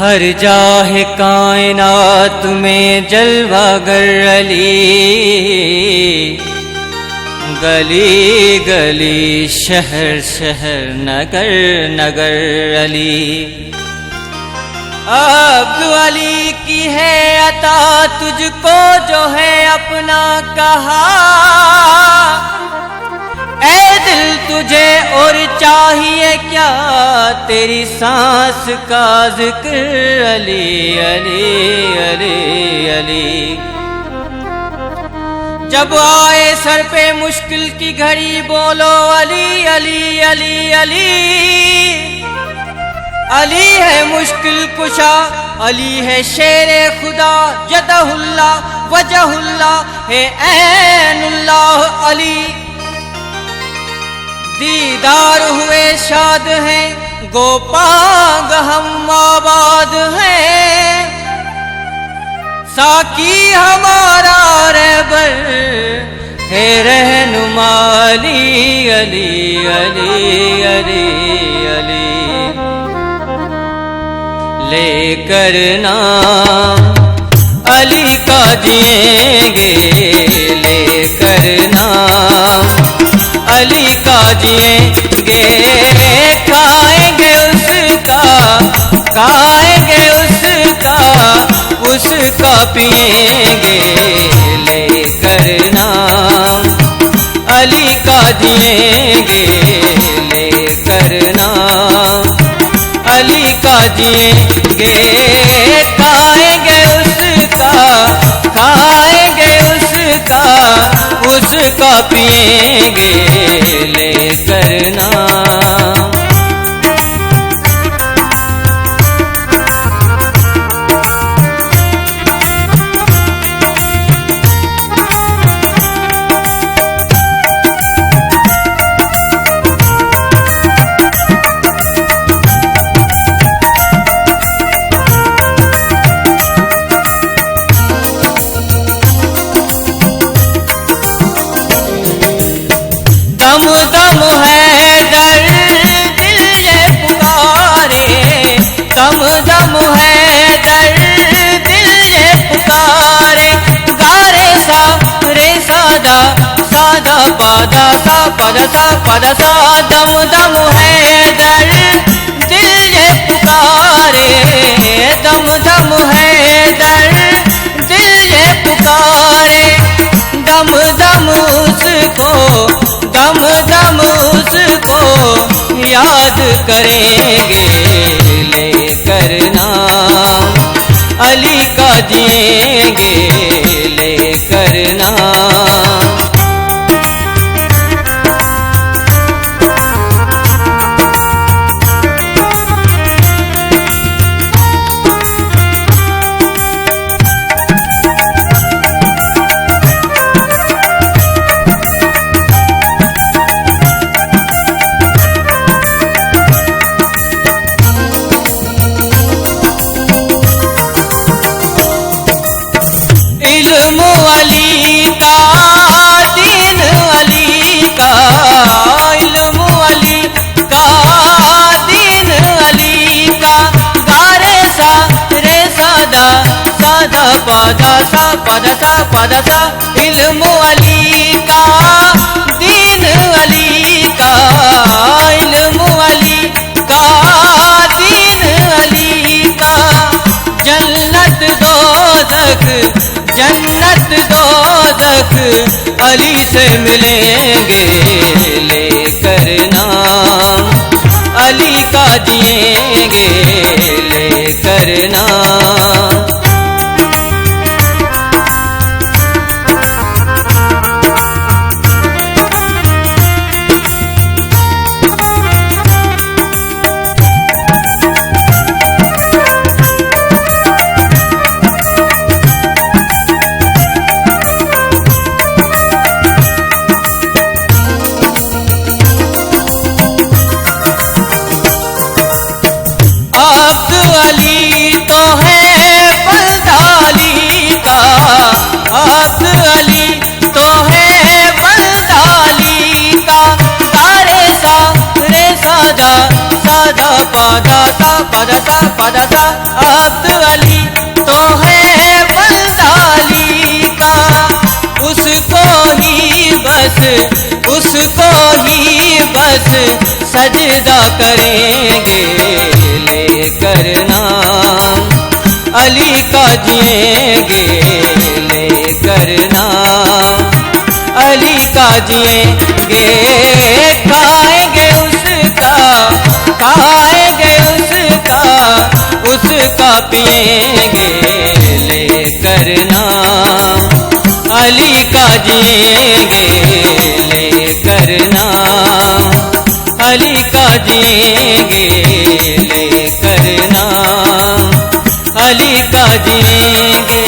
हर जाहे कायनात में जलवागर अली, गली गली शहर शहर नगर नगर अली। अब्दु अली की है अता तुझको जो है अपना कहा, ऐ दिल तुझे और चाहिए क्या तेरी सांस का जिक्र अली अली अली अली। जब आए सर पे मुश्किल की घड़ी बोलो अली अली अली अली। अली है मुश्किल कुशा, अली है शेरे खुदा, यदहुल्ला वजहुल्ला है ऐनुल्लाह अली। दीदार हुए शाद हैं गोपांग हम आबाद हैं, साकी हमारा रहबर है रहनुमा अली अली अली अली अली। लेकर नाम अली का जिएंगे, लेकर नाम अली का जिएंगे, खाएंगे उसका, खाएंगे उसका, उसका पिएंगे। लेकर नाम अली का जिएंगे, लेकर नाम अली का जिएंगे, खाएंगे उसका, खाएंगे उसका, उसका पिएंगे। लेकर नाम दम दम है दर दिल ये पुकारे, दम दम है दर दिल ये पुकारे। गारे सा रे सादा सादा पादा सा पदा सा पदा सा। दम दम है दर दिल ये पुकारे, दम दम है दर दिल ये पुकारे। दम दम उसको, दम दम उसको याद करेंगे। लेकर नाम अली का जिएंगे, लेकर नाम इल्म अली का, दीन अली का, इल्म अली का, दीन अली का। गारे सा रे सादा सादा पादा सा पदा सा पदा सा। इल्म अली का, दीन अली का, इल्म अली का, दीन अली का। जन्नत दोज़ख, जन्नत दोज़ख अली से मिलेंगे। लेकर नाम अली का जिएंगे, लेकर नाम अब्दु अली तो है पदसा पदसा अब्द अली तो है बंदा अली का, उसको ही बस सजदा करेंगे, लेकर नाम अली का जिएंगे, लेकर नाम अली का जिएंगे, खाएंगे उसका पिएंगे, लेकर नाम अली का जिएंगे, लेकर नाम अली का जिएंगे, लेकर नाम अली का जिएंगे।